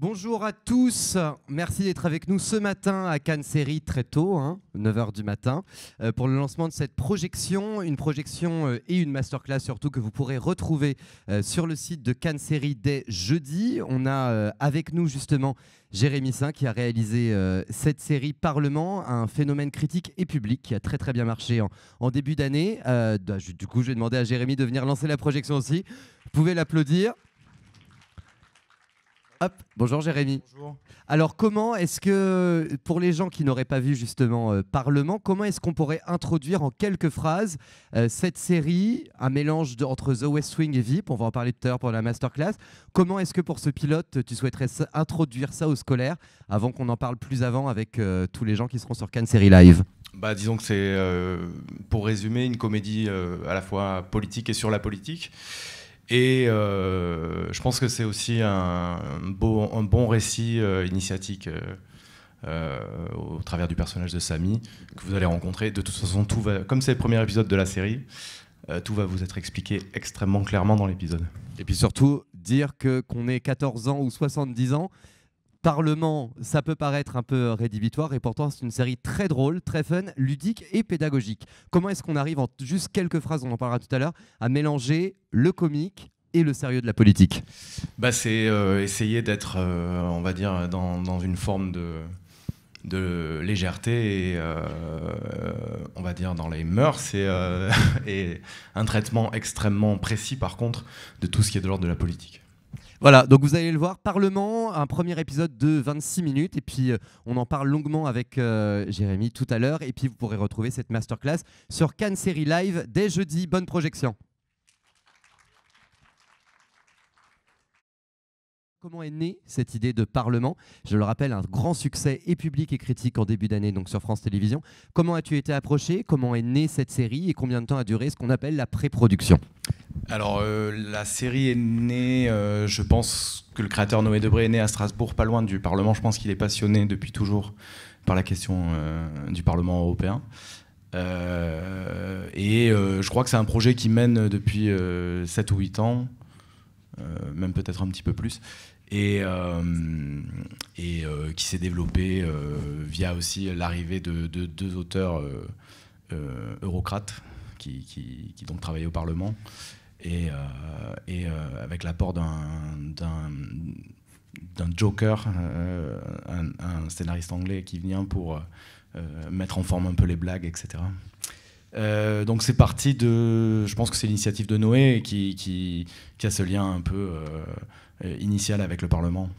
Bonjour à tous, merci d'être avec nous ce matin à Cannes Série très tôt, 9h du matin, pour le lancement de cette projection, une projection et une masterclass surtout que vous pourrez retrouver sur le site de Cannes Série dès jeudi. On a avec nous justement Jérémy Saint qui a réalisé cette série Parlement, un phénomène critique et public qui a très très bien marché en début d'année. Du coup, je vais demander à Jérémy de venir lancer la projection aussi. Vous pouvez l'applaudir. Hop, bonjour Jérémy. Bonjour. Alors comment est-ce que, pour les gens qui n'auraient pas vu justement Parlement, comment est-ce qu'on pourrait introduire en quelques phrases cette série, un mélange entre The West Wing et VIP, on va en parler tout à l'heure pour la masterclass. Comment est-ce que pour ce pilote, tu souhaiterais introduire ça aux scolaires avant qu'on en parle plus avant avec tous les gens qui seront sur Cannes Série Live? Disons que c'est, pour résumer, une comédie à la fois politique et sur la politique. Et je pense que c'est aussi un bon récit initiatique au travers du personnage de Samy que vous allez rencontrer. De toute façon, comme c'est le premier épisode de la série, tout va vous être expliqué extrêmement clairement dans l'épisode. Et puis surtout, dire qu'on ait 14 ans ou 70 ans, Parlement, ça peut paraître un peu rédhibitoire et pourtant c'est une série très drôle, très fun, ludique et pédagogique. Comment est-ce qu'on arrive en juste quelques phrases, on en parlera tout à l'heure, à mélanger le comique et le sérieux de la politique? C'est essayer d'être, on va dire, dans une forme de légèreté et on va dire dans les mœurs et un traitement extrêmement précis par contre de tout ce qui est de l'ordre de la politique. Voilà, donc vous allez le voir, Parlement, un premier épisode de 26 minutes, et puis on en parle longuement avec Jérémy tout à l'heure, et puis vous pourrez retrouver cette masterclass sur Cannes Série Live dès jeudi. Bonne projection. Comment est née cette idée de Parlement? Je le rappelle, un grand succès et public et critique en début d'année donc sur France Télévisions. Comment as-tu été approché? Comment est née cette série et combien de temps a duré ce qu'on appelle la pré-production? Alors la série est née, je pense que le créateur Noé Debré est né à Strasbourg, pas loin du Parlement. Je pense qu'il est passionné depuis toujours par la question du Parlement européen. Je crois que c'est un projet qui mène depuis 7 ou 8 ans, même peut-être un petit peu plus, et qui s'est développé via aussi l'arrivée de 2 auteurs eurocrates qui donc travaillaient au Parlement. Et avec l'apport d'un joker, un scénariste anglais qui vient pour mettre en forme un peu les blagues, etc. Donc c'est parti de... Je pense que c'est l'initiative de Noé qui a ce lien un peu initial avec le Parlement.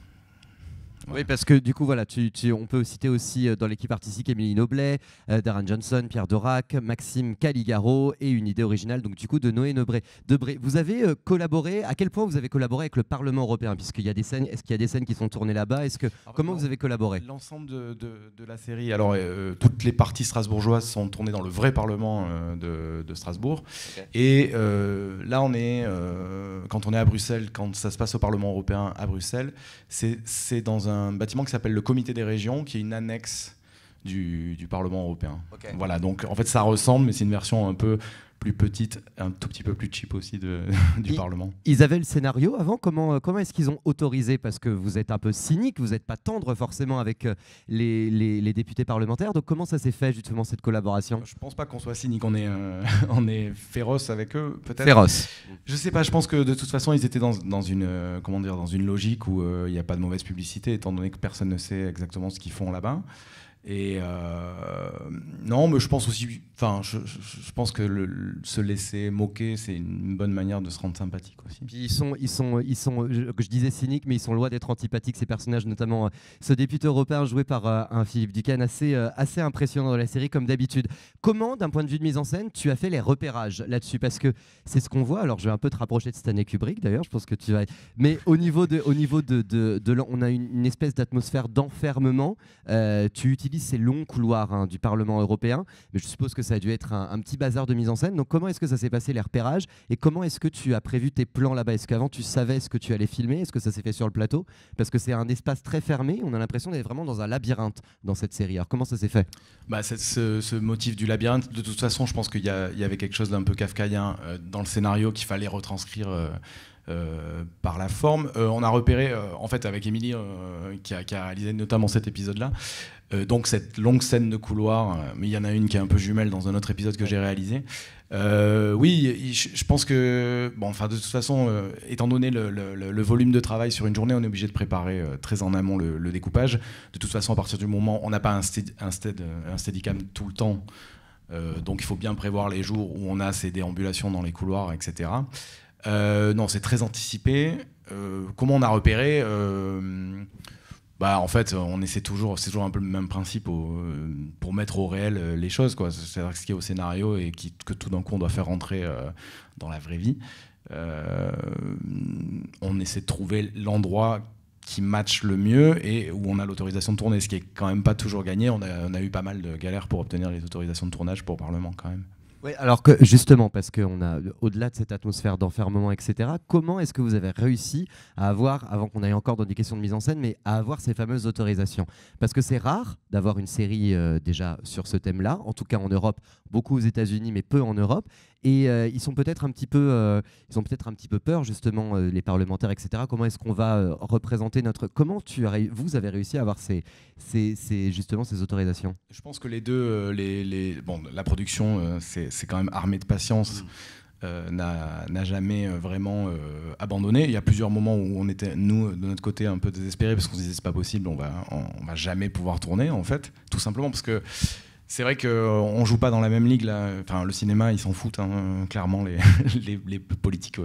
Ouais. Oui, parce que du coup, voilà, on peut citer aussi dans l'équipe artistique Émilie Noblet, Darren Johnson, Pierre Dorac, Maxime Caligaro et une idée originale donc du coup de Noé Debré. Vous avez collaboré, à quel point vous avez collaboré avec le Parlement européen? Puisqu'il y a des scènes, est-ce qu'il y a des scènes qui sont tournées là-bas? Comment vous avez collaboré? L'ensemble de la série, alors toutes les parties strasbourgeoises sont tournées dans le vrai Parlement de Strasbourg. Okay. Et là, quand on est à Bruxelles, quand ça se passe au Parlement européen à Bruxelles, c'est dans un bâtiment qui s'appelle le Comité des régions, qui est une annexe du Parlement européen. Okay. Voilà, donc en fait ça ressemble, mais c'est une version un peu plus petite, un tout petit peu plus cheap aussi du Parlement. Ils avaient le scénario avant? Comment est-ce qu'ils ont autorisé? Parce que vous êtes un peu cynique, vous n'êtes pas tendre forcément avec les députés parlementaires, donc comment ça s'est fait justement cette collaboration? Je pense pas qu'on soit cynique, on est féroce avec eux, peut-être. Féroce. Je sais pas, je pense que de toute façon ils étaient dans une logique où il n'y a pas de mauvaise publicité, étant donné que personne ne sait exactement ce qu'ils font là-bas. Et non, mais je pense aussi, je pense que se laisser moquer, c'est une bonne manière de se rendre sympathique aussi. Puis je disais cyniques, mais ils sont loin d'être antipathiques, ces personnages, notamment ce député européen joué par un Philippe Duquesne assez impressionnant dans la série, comme d'habitude. Comment, d'un point de vue de mise en scène, tu as fait les repérages là-dessus? Parce que c'est ce qu'on voit, alors je vais un peu te rapprocher de Stanley Kubrick d'ailleurs, je pense que tu vas... Mais au niveau de on a une espèce d'atmosphère d'enfermement, tu utilises utilise ces longs couloirs du Parlement européen, mais je suppose que ça a dû être un petit bazar de mise en scène. Donc comment est-ce que ça s'est passé les repérages et comment est-ce que tu as prévu tes plans là-bas? Est-ce qu'avant tu savais ce que tu allais filmer? Est-ce que ça s'est fait sur le plateau? Parce que c'est un espace très fermé, on a l'impression d'être vraiment dans un labyrinthe dans cette série. Alors comment ça s'est fait? Ce motif du labyrinthe, de toute façon, je pense qu'il y avait quelque chose d'un peu kafkaïen dans le scénario qu'il fallait retranscrire par la forme. On a repéré, en fait, avec Émilie, qui a réalisé notamment cet épisode-là, donc cette longue scène de couloir, mais il y en a une qui est un peu jumelle dans un autre épisode que j'ai réalisé. Oui, je pense que, de toute façon, étant donné le volume de travail sur une journée, on est obligé de préparer très en amont le découpage. De toute façon, à partir du moment où on n'a pas un steadicam tout le temps, donc il faut bien prévoir les jours où on a ces déambulations dans les couloirs, etc. Non, c'est très anticipé. Comment on a repéré en fait, c'est toujours un peu le même principe pour mettre au réel les choses, quoi. C'est-à-dire ce qui est au scénario et que tout d'un coup on doit faire rentrer dans la vraie vie. On essaie de trouver l'endroit qui match le mieux et où on a l'autorisation de tourner, ce qui est quand même pas toujours gagné. On a eu pas mal de galères pour obtenir les autorisations de tournage pour Parlement quand même. Oui, alors que justement, parce qu'on a, au-delà de cette atmosphère d'enfermement, etc., comment est-ce que vous avez réussi à avoir, avant qu'on aille encore dans des questions de mise en scène, mais à avoir ces fameuses autorisations? Parce que c'est rare d'avoir une série déjà sur ce thème-là, en tout cas en Europe, beaucoup aux États-Unis, mais peu en Europe. Et ils sont peut-être un petit peu, ils ont peut-être un petit peu peur justement, les parlementaires, etc. Comment est-ce qu'on va représenter notre... Comment vous avez réussi à avoir justement ces autorisations? Je pense que les deux, la production, c'est quand même armée de patience. N'a jamais vraiment abandonné. Il y a plusieurs moments où on était, nous, de notre côté, un peu désespérés parce qu'on se disait c'est pas possible, on va jamais pouvoir tourner, en fait, tout simplement parce que c'est vrai qu'on joue pas dans la même ligue là. Enfin, le cinéma, ils s'en foutent, clairement, les politiques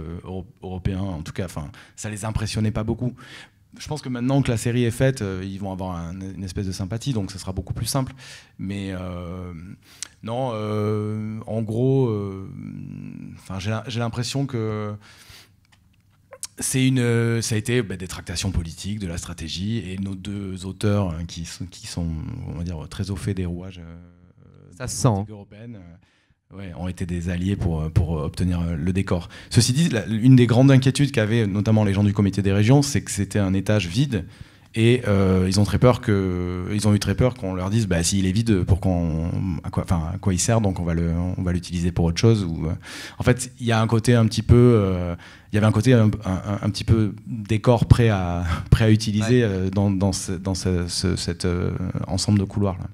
européens, en tout cas, ça les impressionnait pas beaucoup. Je pense que maintenant que la série est faite, ils vont avoir une espèce de sympathie, donc ça sera beaucoup plus simple. Mais non, en gros, j'ai l'impression que ça a été des tractations politiques, de la stratégie, et nos deux auteurs qui sont, on va dire, très au fait des rouages européennes. Ont été des alliés pour obtenir le décor. Ceci dit, une des grandes inquiétudes qu'avaient notamment les gens du comité des régions, c'est que c'était un étage vide et ils ont eu très peur qu'on leur dise s'il est vide, à quoi il sert, donc on va l'utiliser pour autre chose. En fait, il y a un côté un petit peu, il y avait un côté un petit peu décor prêt à utiliser dans cet ensemble de couloirs là.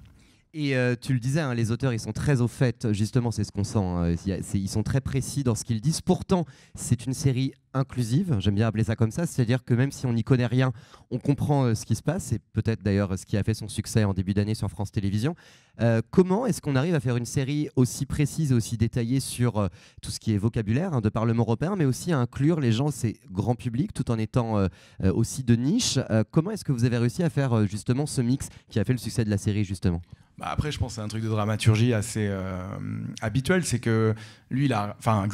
Et tu le disais, les auteurs, ils sont très au fait, justement, c'est ce qu'on sent. Ils sont très précis dans ce qu'ils disent. Pourtant, c'est une série inclusive, j'aime bien appeler ça comme ça, c'est-à-dire que même si on n'y connaît rien, on comprend ce qui se passe. C'est peut-être d'ailleurs ce qui a fait son succès en début d'année sur France Télévisions. Comment est-ce qu'on arrive à faire une série aussi précise et aussi détaillée sur tout ce qui est vocabulaire de Parlement européen, mais aussi à inclure les gens, c'est grand public, tout en étant aussi de niche? Comment est-ce que vous avez réussi à faire justement ce mix qui a fait le succès de la série, justement? Après, je pense que c'est un truc de dramaturgie assez habituel, c'est que lui,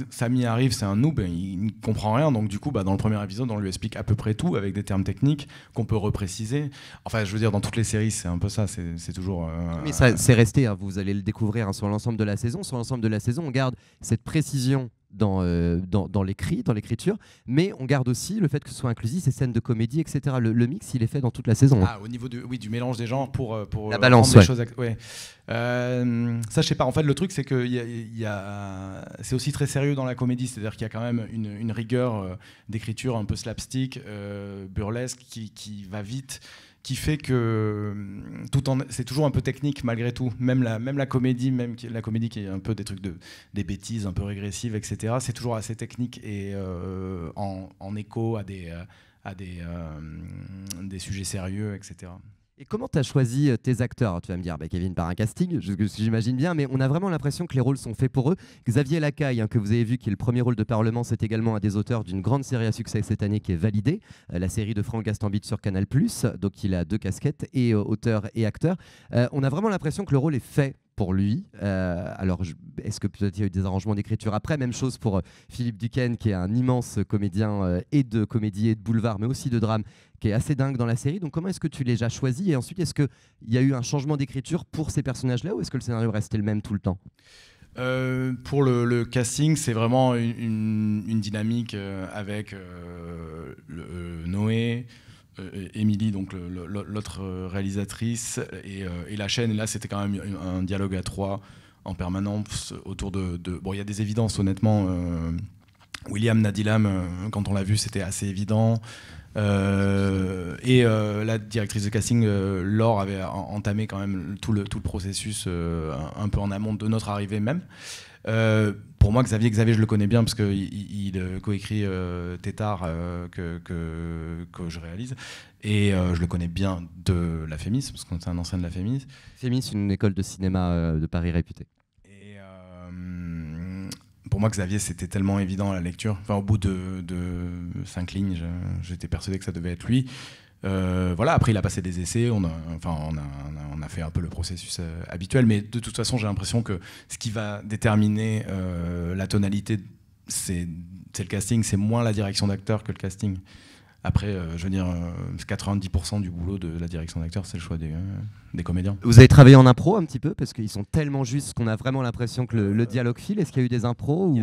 Samy arrive, c'est un noob, il ne comprend rien, donc du coup, dans le premier épisode, on lui explique à peu près tout avec des termes techniques qu'on peut repréciser. Enfin, je veux dire, dans toutes les séries, c'est un peu ça, c'est toujours... Mais ça, c'est resté, vous allez le découvrir sur l'ensemble de la saison. Sur l'ensemble de la saison, on garde cette précision dans l'écriture, mais on garde aussi le fait que ce soit inclusif, ces scènes de comédie, etc. Le mix, il est fait dans toute la saison. Au niveau du mélange des genres pour la balance, ouais. Choses, ouais. Ça, je sais pas. En fait, le truc, c'est que c'est aussi très sérieux dans la comédie, c'est-à-dire qu'il y a quand même une rigueur d'écriture un peu slapstick, burlesque, qui va vite, qui fait que c'est toujours un peu technique malgré tout. Même la comédie, la comédie qui est un peu des trucs des bêtises un peu régressives, etc. C'est toujours assez technique et en écho à des sujets sérieux, etc. Et comment tu as choisi tes acteurs? Alors, tu vas me dire, Kevin, par un casting, j'imagine bien, mais on a vraiment l'impression que les rôles sont faits pour eux. Xavier Lacaille, que vous avez vu, qui est le premier rôle de Parlement, c'est également un des auteurs d'une grande série à succès cette année qui est Validée, la série de Franck Gastambide sur Canal+, donc il a 2 casquettes, et auteur et acteur. On a vraiment l'impression que le rôle est fait pour lui. Alors, est-ce que peut-être il y a eu des arrangements d'écriture après? Même chose pour Philippe Duquesne, qui est un immense comédien et de comédie et de boulevard, mais aussi de drame, qui est assez dingue dans la série. Donc, comment est-ce que tu les as choisis? Et ensuite, est-ce qu'il y a eu un changement d'écriture pour ces personnages-là, ou est-ce que le scénario restait le même tout le temps? Pour le casting, c'est vraiment une dynamique avec Noé, Émilie, donc l'autre réalisatrice, et la chaîne. Et là, c'était quand même un dialogue à trois en permanence autour de... Bon, il y a des évidences, honnêtement. William Nadilam, quand on l'a vu, c'était assez évident. La directrice de casting, Laure, avait entamé quand même tout le processus un peu en amont de notre arrivée même. Pour moi, Xavier, je le connais bien parce qu'il coécrit Tétard que je réalise. Et je le connais bien de la Fémis, parce qu'on est un ancien de la Fémis. Fémis, une école de cinéma de Paris réputée. Et pour moi, Xavier, c'était tellement évident à la lecture. Enfin, au bout de 5 lignes, j'étais persuadé que ça devait être lui. Voilà, après, il a passé des essais, on a fait un peu le processus habituel, mais de toute façon, j'ai l'impression que ce qui va déterminer la tonalité, c'est le casting, c'est moins la direction d'acteur que le casting. Après, je veux dire, 90% du boulot de la direction d'acteur, c'est le choix des comédiens. Vous avez travaillé en impro un petit peu, parce qu'ils sont tellement justes qu'on a vraiment l'impression que le dialogue file. Est-ce qu'il y a eu des impros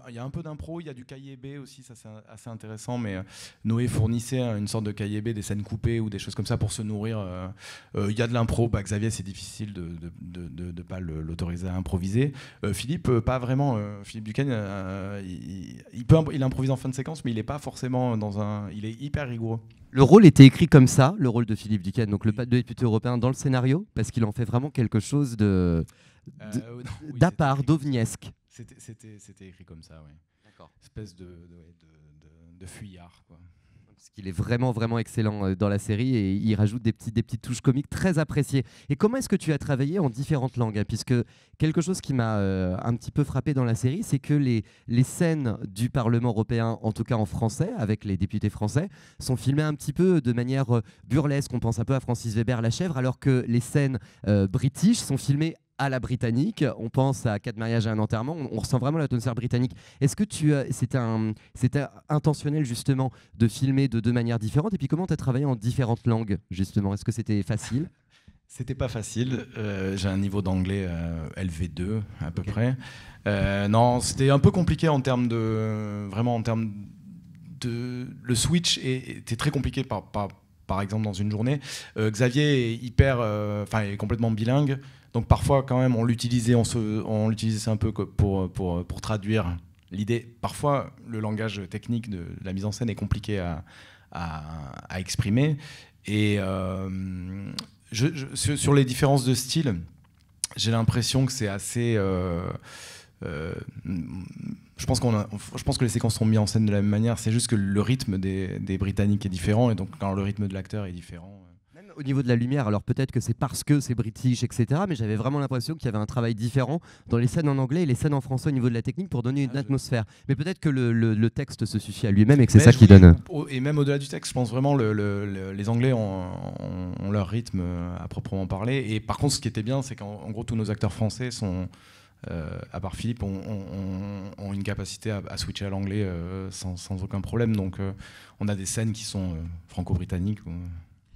Il y a un peu d'impro, il y a du cahier B aussi, ça c'est assez intéressant, mais Noé fournissait une sorte de cahier B, des scènes coupées ou des choses comme ça pour se nourrir. Il y a de l'impro, Xavier, c'est difficile de pas l'autoriser à improviser. Philippe, pas vraiment. Philippe Duquesne, il improvise en fin de séquence, mais il n'est pas forcément il est hyper rigoureux. Le rôle était écrit comme ça, le rôle de Philippe Duquesne, donc le député européen, dans le scénario, parce qu'il en fait vraiment quelque chose d'à part, d'ovniesque. C'était écrit comme ça, oui. D'accord. Espèce de fuyard, quoi. Parce qu'il est vraiment, vraiment excellent dans la série et il rajoute des petites touches comiques très appréciées. Et comment est-ce que tu as travaillé en différentes langues, hein, puisque quelque chose qui m'a un petit peu frappé dans la série, c'est que les scènes du Parlement européen, en tout cas en français, avec les députés français, sont filmées un petit peu de manière burlesque. On pense un peu à Francis Weber, La Chèvre, alors que les scènes british sont filmées à la britannique. On pense à 4 mariages et un enterrement, on ressent vraiment l'atmosphère britannique. Est-ce que c'était intentionnel justement de filmer de deux manières différentes? Et puis comment tu as travaillé en différentes langues justement? Est-ce que c'était facile? C'était pas facile. J'ai un niveau d'anglais LV2 à peu près. Non, c'était un peu compliqué en termes de... Vraiment en termes de... Le switch était très compliqué par exemple dans une journée. Xavier est complètement bilingue. Donc parfois, quand même, on l'utilisait un peu pour traduire l'idée. Parfois, le langage technique de la mise en scène est compliqué à exprimer. Et sur les différences de style, j'ai l'impression que c'est assez... je pense que les séquences sont mises en scène de la même manière. C'est juste que le rythme des Britanniques est différent. Et donc, quand le rythme de l'acteur est différent... Au niveau de la lumière, alors peut-être que c'est parce que c'est british, etc. Mais j'avais vraiment l'impression qu'il y avait un travail différent dans les scènes en anglais et les scènes en français au niveau de la technique pour donner une atmosphère. Mais peut-être que le texte se suffit à lui-même et que c'est ça qui donne... Et même au-delà du texte, je pense vraiment les Anglais ont leur rythme à proprement parler. Et par contre, ce qui était bien, c'est qu'en gros, tous nos acteurs français sont... à part Philippe, ont une capacité à switcher à l'anglais sans aucun problème. Donc on a des scènes qui sont franco-britanniques.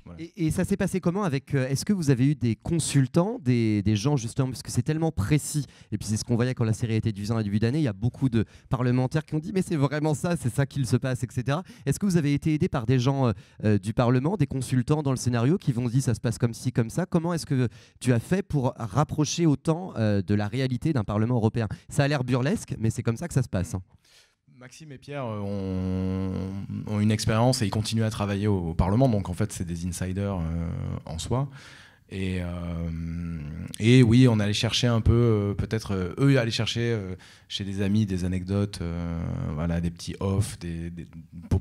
Voilà. Et ça s'est passé comment avec... Est-ce que vous avez eu des consultants, des gens justement, parce que c'est tellement précis, et puis c'est ce qu'on voyait quand la série a été diffusée en début d'année, il y a beaucoup de parlementaires qui ont dit mais c'est vraiment ça, c'est ça qu'il se passe, etc. Est-ce que vous avez été aidé par des gens du Parlement, des consultants dans le scénario qui vont dire ça se passe comme ci, comme ça? Comment est-ce que tu as fait pour rapprocher autant de la réalité d'un Parlement européen? Ça a l'air burlesque, mais c'est comme ça que ça se passe, hein. Maxime et Pierre ont une expérience et ils continuent à travailler au Parlement, donc en fait c'est des insiders en soi. Et oui, on allait chercher un peu, peut-être eux allaient chercher chez des amis des anecdotes, voilà, des petits off,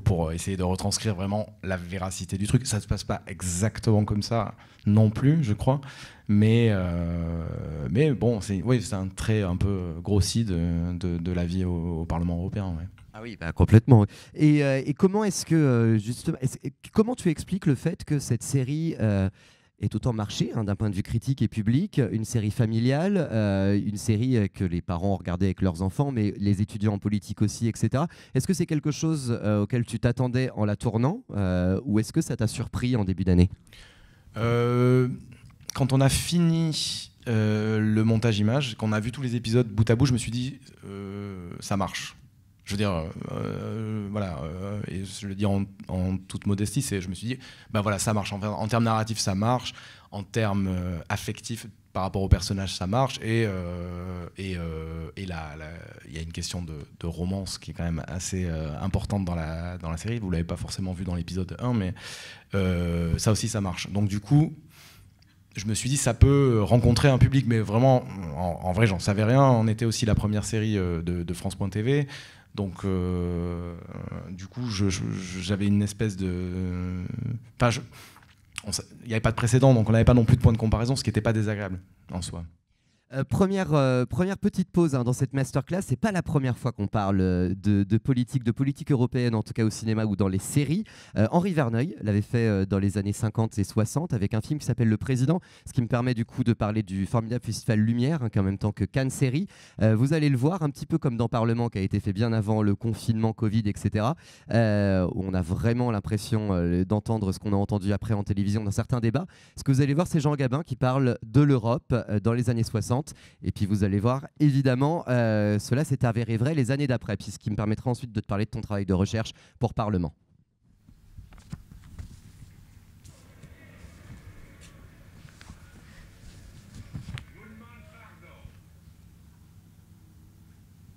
pour essayer de retranscrire vraiment la véracité du truc. Ça ne se passe pas exactement comme ça non plus, je crois. Mais bon, c'est un trait un peu grossi de la vie au Parlement européen. Ouais. Ah oui, bah complètement. Et comment est-ce que justement, comment tu expliques le fait que cette série est autant marché d'un point de vue critique et public, une série familiale, une série que les parents ont regardé avec leurs enfants, mais les étudiants en politique aussi, etc. Est-ce que c'est quelque chose auquel tu t'attendais en la tournant ou est-ce que ça t'a surpris en début d'année? Quand on a fini le montage image, qu'on a vu tous les épisodes bout à bout, je me suis dit ça marche. Je veux dire, voilà, et je le dis en toute modestie, je me suis dit, bah voilà, ça marche. En termes narratifs, ça marche. En termes affectifs, par rapport au personnage, ça marche. Et il y a une question de romance qui est quand même assez importante dans la série. Vous ne l'avez pas forcément vu dans l'épisode 1, mais ça aussi, ça marche. Donc du coup, je me suis dit, ça peut rencontrer un public, mais vraiment, en vrai, j'en savais rien. On était aussi la première série de France.tv. Donc, du coup, j'avais une espèce de... Enfin, il n'y avait pas de précédent, donc on n'avait pas non plus de point de comparaison, ce qui n'était pas désagréable en soi. Première petite pause dans cette masterclass. C'est pas la première fois qu'on parle de politique européenne, en tout cas au cinéma ou dans les séries. Henri Verneuil l'avait fait dans les années 50 et 60 avec un film qui s'appelle Le Président, ce qui me permet du coup de parler du formidable festival Lumière, qui en même temps que Cannes Série. Vous allez le voir, un petit peu comme dans Parlement, qui a été fait bien avant le confinement, Covid, etc. Où on a vraiment l'impression d'entendre ce qu'on a entendu après en télévision dans certains débats. Ce que vous allez voir, c'est Jean Gabin qui parle de l'Europe dans les années 60. Et puis vous allez voir, évidemment, cela s'est avéré vrai les années d'après, puis ce qui me permettra ensuite de te parler de ton travail de recherche pour Parlement.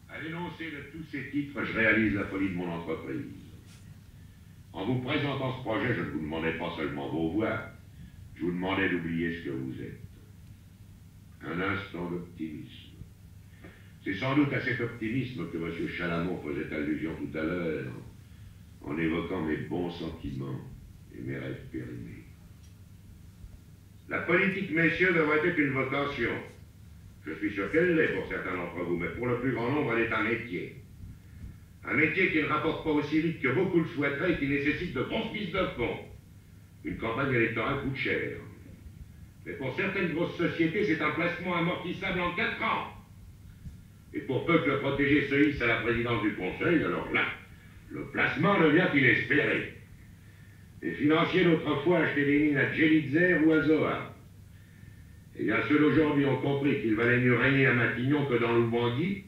À l'énoncé de tous ces titres, je réalise la folie de mon entreprise. En vous présentant ce projet, je ne vous demandais pas seulement vos voix, je vous demandais d'oublier ce que vous êtes. Un instant d'optimisme. C'est sans doute à cet optimisme que M. Chalamont faisait allusion tout à l'heure, en évoquant mes bons sentiments et mes rêves périmés. La politique, messieurs, devrait être une vocation. Je suis sûr qu'elle l'est pour certains d'entre vous, mais pour le plus grand nombre, elle est un métier. Un métier qui ne rapporte pas aussi vite que beaucoup le souhaiteraient et qui nécessite de grosses mises de fonds. Une campagne électorale coûte cher. Mais pour certaines grosses sociétés, c'est un placement amortissable en 4 ans. Et pour peu que le protégé se hisse à la présidence du Conseil, alors là, le placement devient inespéré. Les financiers d'autrefois achetaient des mines à Djelitzer ou à Zoa. Eh bien, ceux d'aujourd'hui ont compris qu'il valait mieux régner à Matignon que dans l'Oubangui,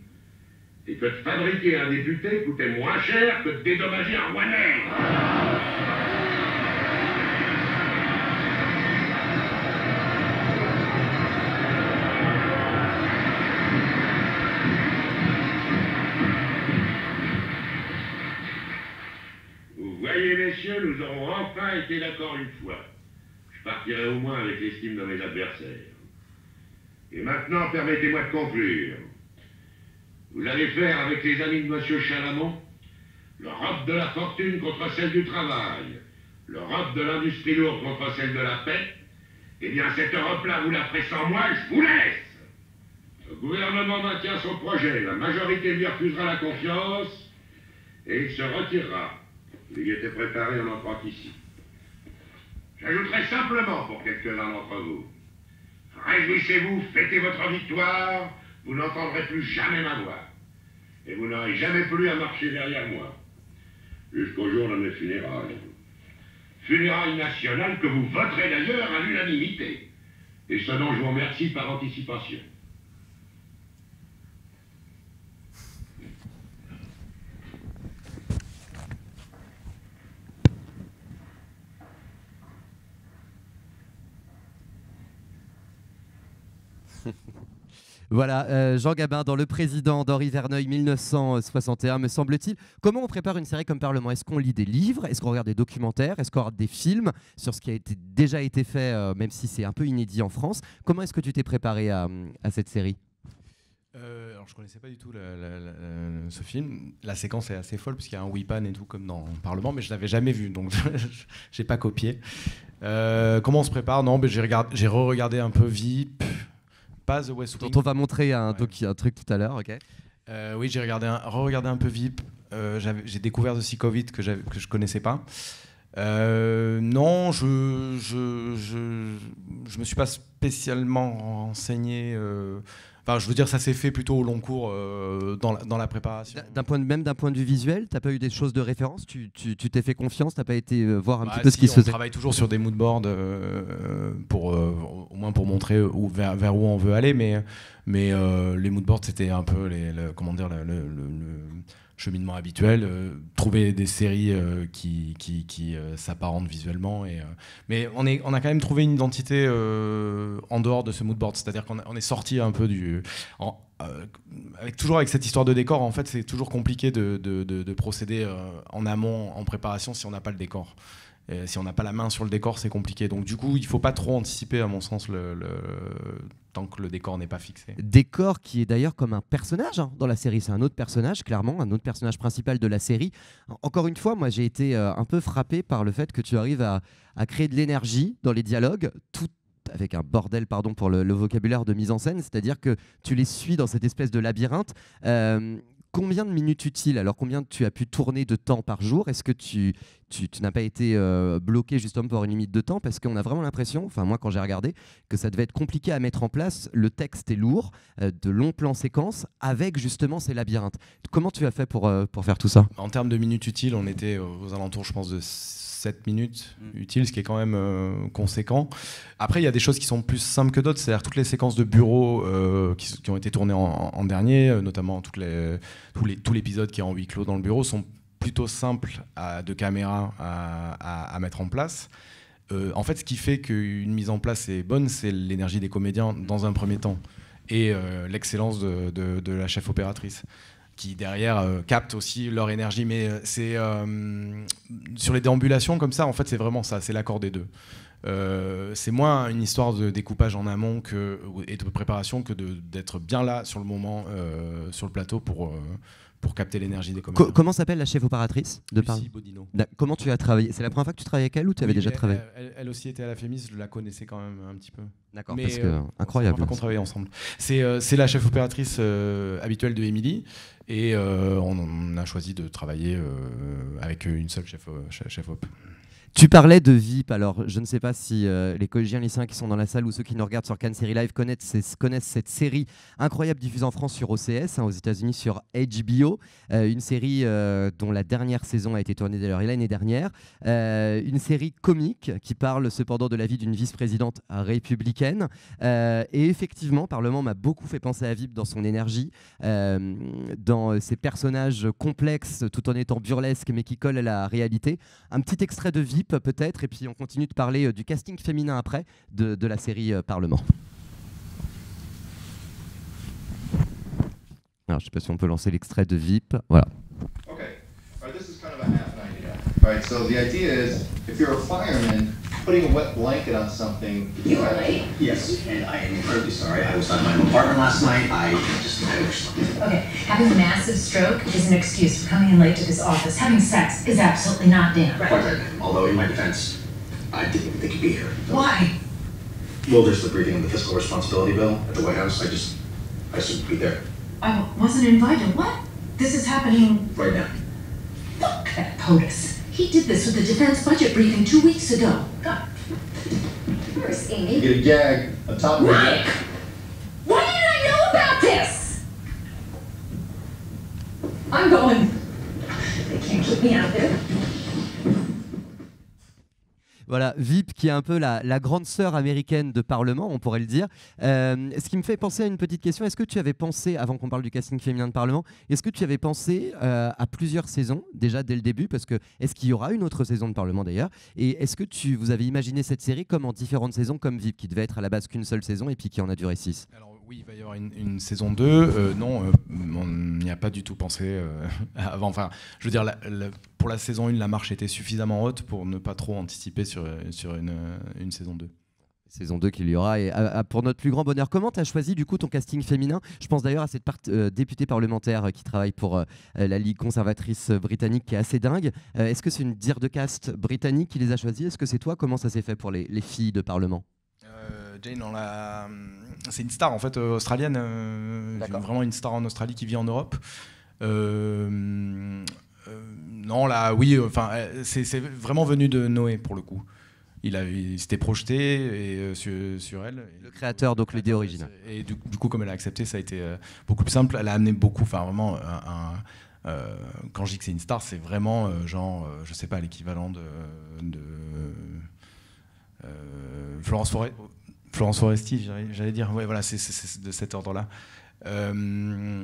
et que de fabriquer un député coûtait moins cher que de dédommager un Rouennais. Messieurs, nous aurons enfin été d'accord une fois. Je partirai au moins avec l'estime de mes adversaires. Et maintenant, permettez-moi de conclure. Vous allez faire avec les amis de M. Chalamont l'Europe de la fortune contre celle du travail, l'Europe de l'industrie lourde contre celle de la paix. Eh bien, cette Europe-là, vous la ferez sans moi, je vous laisse. Le gouvernement maintient son projet, la majorité lui refusera la confiance et il se retirera. Il y était préparé en entrant ici. J'ajouterai simplement pour quelques-uns d'entre vous. Réjouissez-vous, fêtez votre victoire, vous n'entendrez plus jamais ma voix. Et vous n'aurez jamais plus à marcher derrière moi. Jusqu'au jour de mes funérailles. Funérailles nationales que vous voterez d'ailleurs à l'unanimité. Et ce dont je vous remercie par anticipation. Voilà, Jean Gabin dans Le Président d'Henri Verneuil, 1961, me semble-t-il. Comment on prépare une série comme Parlement? Est-ce qu'on lit des livres? Est-ce qu'on regarde des documentaires? Est-ce qu'on regarde des films sur ce qui a déjà été fait, même si c'est un peu inédit en France? Comment est-ce que tu t'es préparé à cette série? Alors je connaissais pas du tout ce film. La séquence est assez folle parce qu'il y a un Weepan et tout comme dans Parlement, mais je l'avais jamais vu, donc j'ai pas copié. Comment on se prépare? Non, j'ai re-regardé un peu VIP, pas The West Wing. Dont on va montrer un truc tout à l'heure, ok. Oui, j'ai re-regardé un peu VIP. J'ai découvert The Sick of It que je connaissais pas. Non, je me suis pas spécialement renseigné. Enfin, je veux dire, ça s'est fait plutôt au long cours dans la préparation. Même d'un point de vue visuel, t'as pas eu des choses de référence? Tu t'es fait confiance? T'as pas été voir un petit peu ce qui se faisait? On travaille toujours sur des moodboards au moins pour montrer vers où on veut aller, mais les moodboards c'était un peu le cheminement habituel, trouver des séries qui s'apparentent visuellement. Mais on a quand même trouvé une identité en dehors de ce moodboard, c'est-à-dire qu'on est sorti un peu toujours avec cette histoire de décor. En fait, c'est toujours compliqué de procéder en amont, en préparation, si on n'a pas le décor. Si on n'a pas la main sur le décor, c'est compliqué. Donc du coup, il ne faut pas trop anticiper, à mon sens, tant que le décor n'est pas fixé. Décor qui est d'ailleurs comme un personnage dans la série. C'est un autre personnage, clairement, un autre personnage principal de la série. Encore une fois, moi, j'ai été un peu frappé par le fait que tu arrives à créer de l'énergie dans les dialogues, tout avec un bordel, pardon pour le vocabulaire de mise en scène, c'est-à-dire que tu les suis dans cette espèce de labyrinthe. Combien de minutes utiles, alors combien tu as pu tourner de temps par jour? Est-ce que tu n'as pas été bloqué justement par une limite de temps? Parce qu'on a vraiment l'impression, enfin moi quand j'ai regardé, que ça devait être compliqué à mettre en place. Le texte est lourd, de longs plans séquences, avec justement ces labyrinthes. Comment tu as fait pour faire tout ça? En termes de minutes utiles, on était aux alentours, je pense, de 7 minutes utiles, ce qui est quand même conséquent. Après, il y a des choses qui sont plus simples que d'autres, c'est-à-dire toutes les séquences de bureau qui ont été tournées en dernier, notamment tout l'épisode qui est en huis clos dans le bureau, sont plutôt simples de caméra à mettre en place. En fait, ce qui fait qu'une mise en place est bonne, c'est l'énergie des comédiens dans un premier temps et l'excellence de la chef opératrice, qui derrière captent aussi leur énergie. Mais c'est sur les déambulations comme ça, en fait, c'est vraiment ça, c'est l'accord des deux. C'est moins une histoire de découpage en amont et de préparation que d'être bien là sur le moment, sur le plateau pour capter l'énergie des comédiens. Comment s'appelle la chef opératrice de Lucie Bodino. Comment tu as travaillé? C'est la première fois que tu travaillais avec elle ou tu avais déjà travaillé? Elle aussi était à la Fémis, je la connaissais quand même un petit peu. D'accord, parce que incroyable. On travaillait ensemble. C'est la chef opératrice habituelle de Émilie, et on a choisi de travailler avec une seule chef op. Tu parlais de VIP, alors je ne sais pas si les collégiens lycéens qui sont dans la salle ou ceux qui nous regardent sur Cannes Série Live connaissent cette série incroyable diffusée en France sur OCS, aux États-Unis sur HBO, une série dont la dernière saison a été tournée d'ailleurs l'année dernière, une série comique qui parle cependant de la vie d'une vice-présidente républicaine, et effectivement, Parlement m'a beaucoup fait penser à VIP dans son énergie, dans ses personnages complexes tout en étant burlesques mais qui collent à la réalité. Un petit extrait de VIP peut-être, et puis on continue de parler du casting féminin après de la série Parlement. Alors je sais pas si on peut lancer l'extrait de VIP. Voilà. Okay. All right, this is kind of a half an idea. All right, so the idea is if you're a fireman, putting a wet blanket on something. You are late? Yes, and I am incredibly sorry. I was not in my own apartment last night. I overslept. Okay, having a massive stroke is an excuse for coming in late to this office. Having sex is absolutely not damn. Quite right. Although, in my defense, I didn't even think you'd be here. Why? Well, there's the briefing of the fiscal responsibility bill at the White House. I assumed you'd be there. I wasn't invited. What? This is happening Right now. Look at POTUS. He did this with the defense budget briefing 2 weeks ago. God. Where's You Amy? get a gag on top of Rick! it. Why didn't I know about this? I'm going. They can't keep me out there. Voilà, VIP qui est un peu la grande sœur américaine de Parlement, on pourrait le dire. Ce qui me fait penser à une petite question. Est-ce que tu avais pensé, avant qu'on parle du casting féminin de Parlement, est-ce que tu avais pensé à plusieurs saisons, déjà dès le début? Parce que est-ce qu'il y aura une autre saison de Parlement d'ailleurs? Et est-ce que vous avez imaginé cette série comme en différentes saisons, comme VIP, qui devait être à la base qu'une seule saison et puis qui en a duré 6? Alors oui, il va y avoir une saison 2. Non, on n'y a pas du tout pensé avant. Enfin, je veux dire, pour la saison 1, la marche était suffisamment haute pour ne pas trop anticiper sur une saison 2. Saison 2 qu'il y aura. Et pour notre plus grand bonheur, comment tu as choisi du coup ton casting féminin? Je pense d'ailleurs à cette députée parlementaire qui travaille pour la Ligue conservatrice britannique, qui est assez dingue. Est-ce que c'est une dire de cast britannique qui les a choisis? Est-ce que c'est toi? Comment ça s'est fait pour les filles de Parlement? Jane, c'est une star en fait australienne, vraiment une star en Australie qui vit en Europe. Non, là, oui, enfin, c'est vraiment venu de Noé, pour le coup. Il s'était projeté sur elle. Le créateur, donc l'idée originale. Et du coup, comme elle a accepté, ça a été beaucoup plus simple. Elle a amené beaucoup, enfin vraiment, quand je dis que c'est une star, c'est vraiment je sais pas, l'équivalent de Florence Foresti, j'allais dire. Ouais, voilà, c'est de cet ordre-là.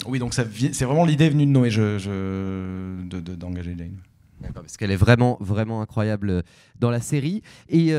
Oui, donc c'est vraiment l'idée venue de Noé d'engager Jane. D'accord, parce qu'elle est vraiment, vraiment incroyable dans la série. Et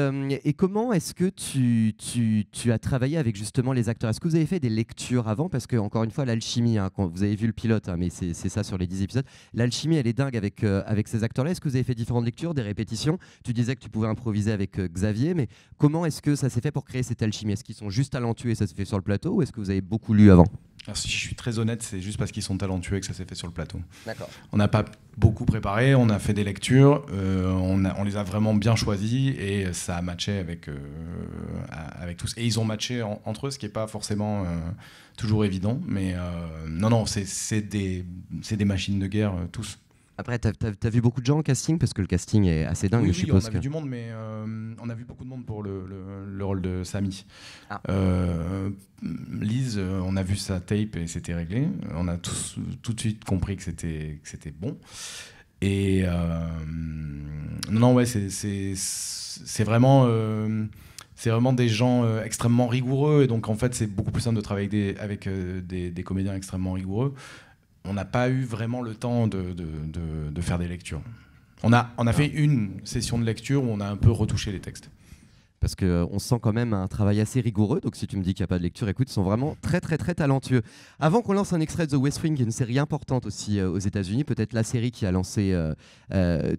comment est-ce que tu as travaillé avec justement les acteurs? Est-ce que vous avez fait des lectures avant? Parce que, encore une fois, l'alchimie, hein, quand vous avez vu le pilote, hein, mais c'est ça sur les 10 épisodes, l'alchimie, elle est dingue avec ces acteurs-là. Est-ce que vous avez fait différentes lectures, des répétitions? Tu disais que tu pouvais improviser avec Xavier, mais comment est-ce que ça s'est fait pour créer cette alchimie? Est-ce qu'ils sont juste talentueux et ça se fait sur le plateau, ou est-ce que vous avez beaucoup lu avant? Alors, si je suis très honnête, c'est juste parce qu'ils sont talentueux que ça s'est fait sur le plateau. D'accord. On n'a pas beaucoup préparé, on a fait des lectures, on les a vraiment bien choisis et ça a matché avec tous. Et ils ont matché entre eux, ce qui n'est pas forcément toujours évident. Mais non, c'est des machines de guerre, tous. Après, t'as vu beaucoup de gens au casting? Parce que le casting est assez dingue, Oui, je suppose. On a vu du monde, mais on a vu beaucoup de monde pour le rôle de Samy. Ah. Lise, on a vu sa tape et c'était réglé. On a tout de suite compris que c'était bon. Et non, ouais, c'est vraiment des gens extrêmement rigoureux. Et donc, en fait, c'est beaucoup plus simple de travailler avec des comédiens extrêmement rigoureux. On n'a pas eu vraiment le temps de faire des lectures. On a fait une session de lecture où on a un peu retouché les textes. Parce qu'on sent quand même un travail assez rigoureux, donc si tu me dis qu'il n'y a pas de lecture, écoute, ils sont vraiment très très très talentueux. Avant qu'on lance un extrait de The West Wing, qui est une série importante aussi aux États-Unis, peut-être la série qui a lancé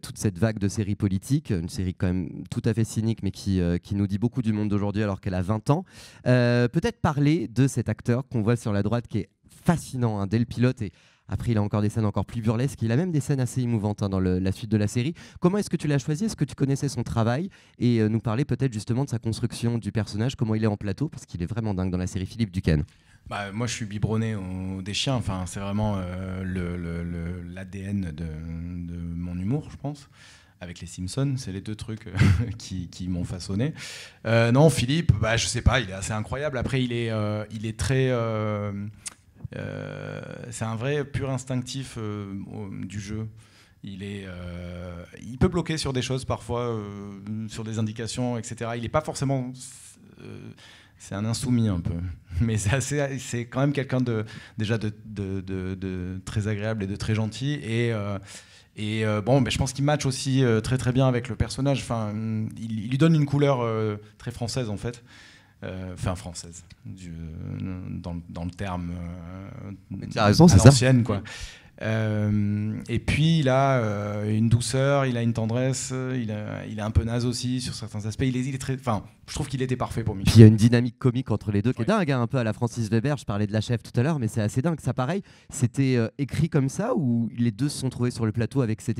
toute cette vague de séries politiques, une série quand même tout à fait cynique, mais qui nous dit beaucoup du monde d'aujourd'hui alors qu'elle a 20 ans. Peut-être parler de cet acteur qu'on voit sur la droite qui est fascinant, hein, dès le pilote, et après, il a encore des scènes encore plus burlesques. Il a même des scènes assez émouvantes, hein, dans la suite de la série. Comment est-ce que tu l'as choisi? Est-ce que tu connaissais son travail? Et nous parler peut-être justement de sa construction du personnage, comment il est en plateau, parce qu'il est vraiment dingue dans la série. Philippe Duquesne. Moi, je suis biberonné des chiens. Enfin, c'est vraiment l'ADN de mon humour, je pense. Avec les Simpsons, c'est les deux trucs qui m'ont façonné. Non, Philippe, je sais pas, il est assez incroyable. Après, il est très... c'est un vrai pur instinctif du jeu. Il peut bloquer sur des choses parfois, sur des indications, etc. Il n'est pas forcément... c'est un insoumis un peu. Mais c'est quand même quelqu'un déjà de très agréable et de très gentil. Je pense qu'il match aussi très très bien avec le personnage. Enfin, il lui donne une couleur très française en fait. Française, dans le terme tu as raison, c'est ça. L'ancienne, quoi. Et puis il a une douceur, il a une tendresse, il est un peu naze aussi sur certains aspects. Il est très, je trouve qu'il était parfait pour Michel. Puis il y a une dynamique comique entre les deux qui est dingue, hein, un peu à la Francis Weber. Je parlais de La Chef tout à l'heure, mais c'est assez dingue. Ça, pareil, c'était écrit comme ça ou les deux se sont trouvés sur le plateau avec il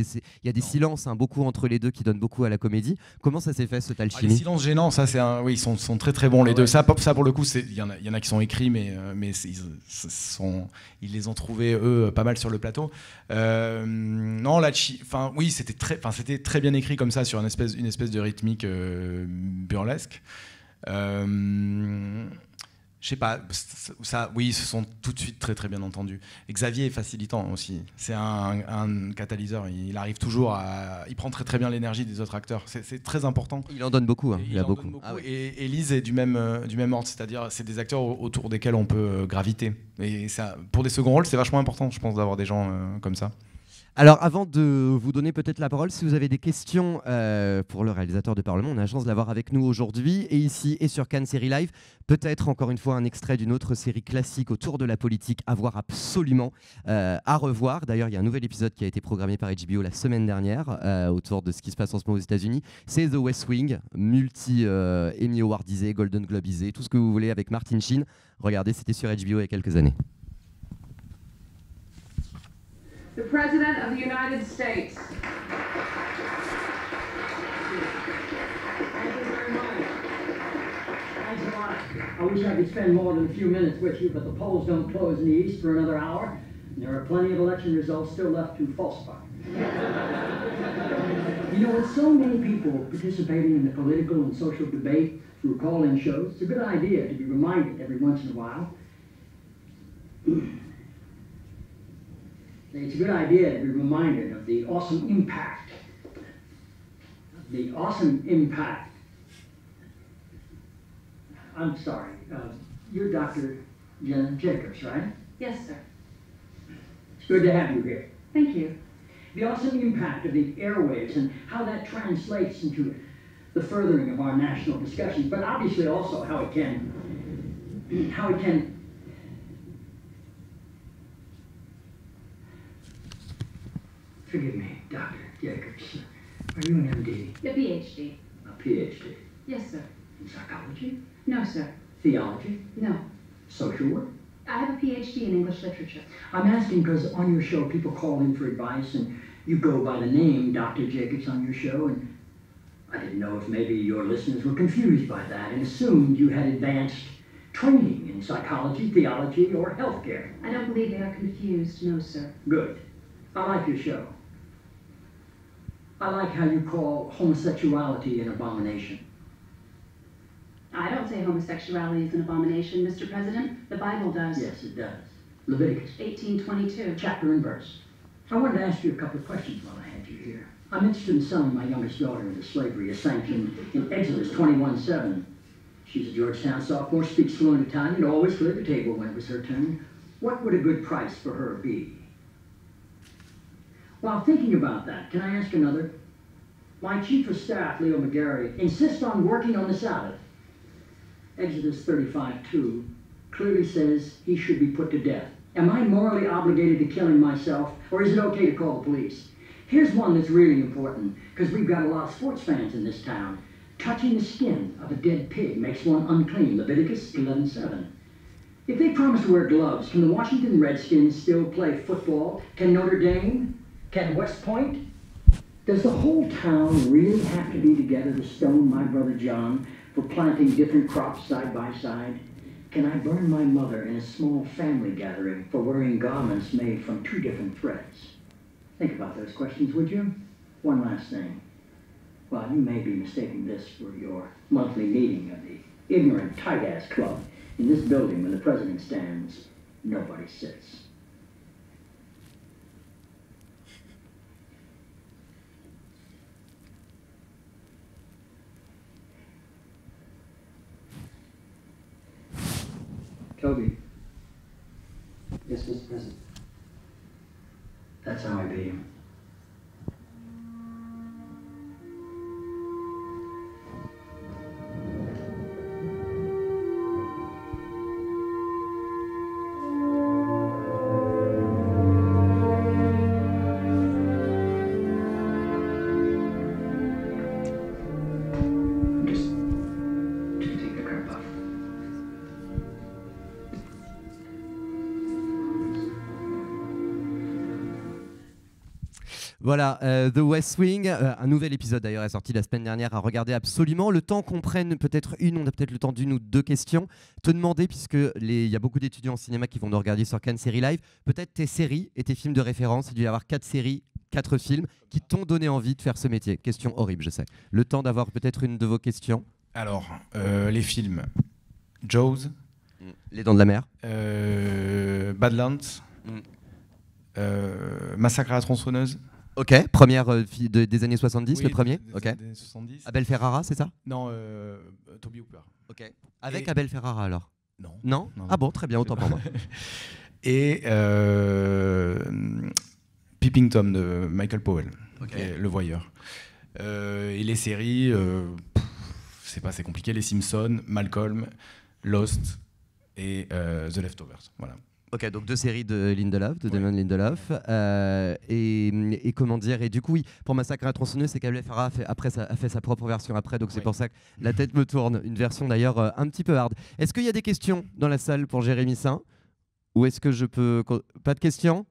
y a des silences, hein, beaucoup entre les deux qui donnent beaucoup à la comédie. Comment ça s'est fait, cette alchimie? Les silences gênants, ça c'est oui, ils sont très très bons les deux. Ça pour le coup, il y en a qui sont écrits, mais ils les ont trouvés eux pas mal sur le plateau. Non, oui, c'était très bien écrit comme ça sur une espèce de rythmique burlesque. Je sais pas, oui, ils se sont tout de suite très très bien entendus. Et Xavier est facilitant aussi. C'est un catalyseur. Il arrive toujours il prend très très bien l'énergie des autres acteurs. C'est très important. Il en donne beaucoup. Hein. Il a beaucoup. Ah oui. Et Lise est du même ordre, c'est-à-dire c'est des acteurs autour desquels on peut graviter. Et ça, pour des seconds rôles, c'est vachement important, je pense, d'avoir des gens comme ça. Alors, avant de vous donner peut-être la parole, si vous avez des questions pour le réalisateur de Parlement, on a la chance de l'avoir avec nous aujourd'hui, et ici et sur Cannes Série Live. Peut-être encore une fois un extrait d'une autre série classique autour de la politique à voir absolument, à revoir. D'ailleurs, il y a un nouvel épisode qui a été programmé par HBO la semaine dernière autour de ce qui se passe en ce moment aux États-Unis. C'est The West Wing, multi-Emmy Awardisé, Golden Globisé, tout ce que vous voulez, avec Martin Sheen. Regardez, c'était sur HBO il y a quelques années. The President of the United States. Thank you very much. Thanks a lot. I wish I could spend more than a few minutes with you, but the polls don't close in the East for another hour, and there are plenty of election results still left to falsify. You know, with so many people participating in the political and social debate through call-in shows, it's a good idea to be reminded every once in a while. It's a good idea to be reminded of the awesome impact. I'm sorry, you're Dr. Jenna Jacobs, right? Yes, sir. It's good to have you here. Thank you. The awesome impact of the airwaves and how that translates into the furthering of our national discussions, but obviously also how it can forgive me, Dr. Jacobs. Are you an MD? A PhD. A PhD? Yes, sir. In psychology? No, sir. Theology? No. Social work? I have a PhD in English literature. I'm asking because on your show people call in for advice and you go by the name Dr. Jacobs on your show, and I didn't know if maybe your listeners were confused by that and assumed you had advanced training in psychology, theology, or healthcare. I don't believe they are confused, no, sir. Good. I like your show. I like how you call homosexuality an abomination. I don't say homosexuality is an abomination, Mr. President. The Bible does. Yes, it does. Leviticus 18:22. chapter and verse. I wanted to ask you a couple of questions while I had you here. I'm interested in selling my youngest daughter into slavery as sanctioned in Exodus 21:7. She's a Georgetown sophomore, speaks fluent Italian, always cleared the table when it was her turn. What would a good price for her be? While thinking about that, can I ask another? My chief of staff, Leo McGarry, insists on working on the Sabbath. Exodus 35:2 clearly says he should be put to death. Am I morally obligated to kill him myself, or is it okay to call the police? Here's one that's really important, because we've got a lot of sports fans in this town. Touching the skin of a dead pig makes one unclean, Leviticus 11:7. If they promise to wear gloves, can the Washington Redskins still play football? Can Notre Dame? Can West Point? Does the whole town really have to be together to stone my brother John for planting different crops side by side? Can I burn my mother in a small family gathering for wearing garments made from two different threads? Think about those questions, would you? One last thing. While you may be mistaking this for your monthly meeting of the Ignorant Tight-Ass Club, in this building when the president stands, nobody sits. Toby. Yes, Mr. President. That's how I beat him. Just take the crap off. Voilà, The West Wing, un nouvel épisode d'ailleurs est sorti la semaine dernière à regarder absolument. Le temps qu'on prenne peut-être on a peut-être le temps d'une ou deux questions. Te demander, puisque il y a beaucoup d'étudiants en cinéma qui vont nous regarder sur Cannes Série Live, peut-être tes séries et tes films de référence. Il doit y avoir 4 séries, 4 films qui t'ont donné envie de faire ce métier. Question horrible, je sais. Le temps d'avoir peut-être une de vos questions. Alors, les films. Jaws. Les Dents de la Mer. Badlands. Massacre à la tronçonneuse. Ok, première des années 70, Oui, le premier. des Ok. années 70. Abel Ferrara, c'est ça? Non, Toby Hooper. Ok. Avec Et- Abel Ferrara alors? Non. Non, Non, ah bon, très bien, autant pour moi. Et Peeping Tom de Michael Powell, Ok. et Le Voyeur. Et les séries, c'est compliqué. Les Simpsons, Malcolm, Lost et The Leftovers. Voilà. Ok, donc 2 séries de Lindelof, de Ouais. Damon Lindelof. Et comment dire, et du coup, oui, pour Massacre à la tronçonneuse, c'est qu'Abel Ferrara a fait sa propre version après, donc c'est Ouais. pour ça que la tête me tourne. Une version d'ailleurs un petit peu hard. Est-ce qu'il y a des questions dans la salle pour Jérémy Saint? Ou est-ce que je peux. Pas de questions?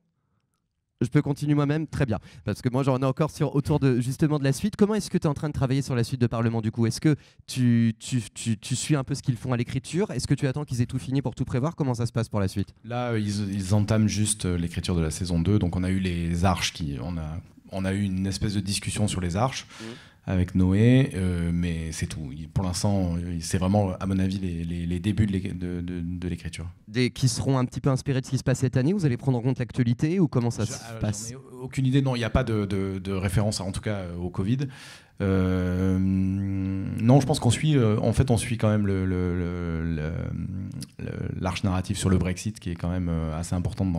Je peux continuer moi-même? Très bien. Parce que moi, j'en ai encore autour de, justement de la suite. Comment est-ce que tu es en train de travailler sur la suite de Parlement du coup? Est-ce que tu suis un peu ce qu'ils font à l'écriture? Est-ce que tu attends qu'ils aient tout fini pour tout prévoir? Comment ça se passe pour la suite? Là, ils entament juste l'écriture de la saison 2. Donc, on a eu les arches on a eu une espèce de discussion sur les arches avec Noé, mais c'est tout. Pour l'instant, c'est vraiment, à mon avis, les débuts de l'écriture. Qui seront un petit peu inspirés de ce qui se passe cette année. Vous allez prendre en compte l'actualité ou comment ça se passe? J'en ai aucune idée. Non, il n'y a pas de référence, en tout cas, au Covid. Non, je pense qu'on suit, on suit quand même l'arche narrative sur le Brexit, qui est quand même assez importante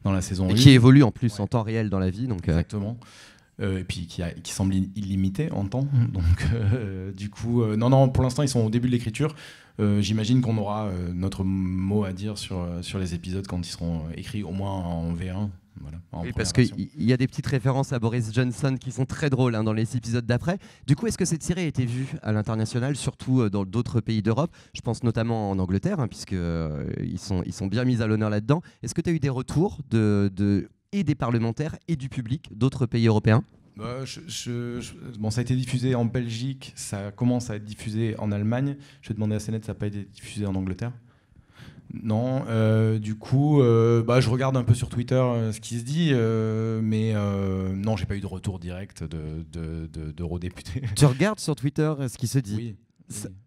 dans la saison 1. Et qui évolue en plus en temps réel dans la vie. Donc, exactement. Et puis qui semble illimité en temps. Donc, du coup, non, pour l'instant, ils sont au début de l'écriture. J'imagine qu'on aura notre mot à dire sur les épisodes quand ils seront écrits, au moins en V1. Voilà, oui, parce qu'il y a des petites références à Boris Johnson qui sont très drôles dans les épisodes d'après. Du coup, est-ce que cette série a été vue à l'international, surtout dans d'autres pays d'Europe? Je pense notamment en Angleterre, puisqu'ils sont bien mis à l'honneur là-dedans. Est-ce que tu as eu des retours et des parlementaires et du public d'autres pays européens? Bon, ça a été diffusé en Belgique, ça commence à être diffusé en Allemagne. Je vais demander à CNeT, ça n'a pas été diffusé en Angleterre? Non, du coup, je regarde un peu sur Twitter ce qui se dit, mais non, j'ai pas eu de retour direct d'eurodéputés. Tu regardes sur Twitter ce qui se dit? Oui.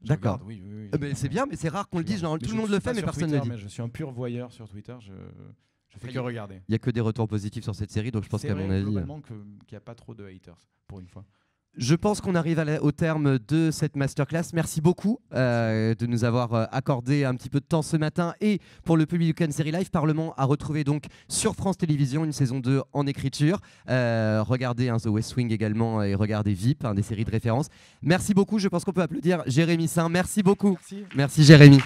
D'accord. Oui, c'est bien, mais c'est rare qu'on le dise. Tout le monde le fait, mais personne ne le dit. Je suis un pur voyeur sur Twitter. Je fais que regarder. Il n'y a que des retours positifs sur cette série, donc je pense qu'à mon avis... globalement qu'il n'y a pas trop de haters, pour une fois. Je pense qu'on arrive au terme de cette masterclass. Merci beaucoup de nous avoir accordé un petit peu de temps ce matin. Et pour le public Cannes Série Live, Parlement a retrouvé donc sur France Télévisions une saison 2 en écriture. Regardez The West Wing également et regardez VIP, des séries de référence. Merci beaucoup. Je pense qu'on peut applaudir Jérémy Saint. Merci beaucoup. Merci Jérémy.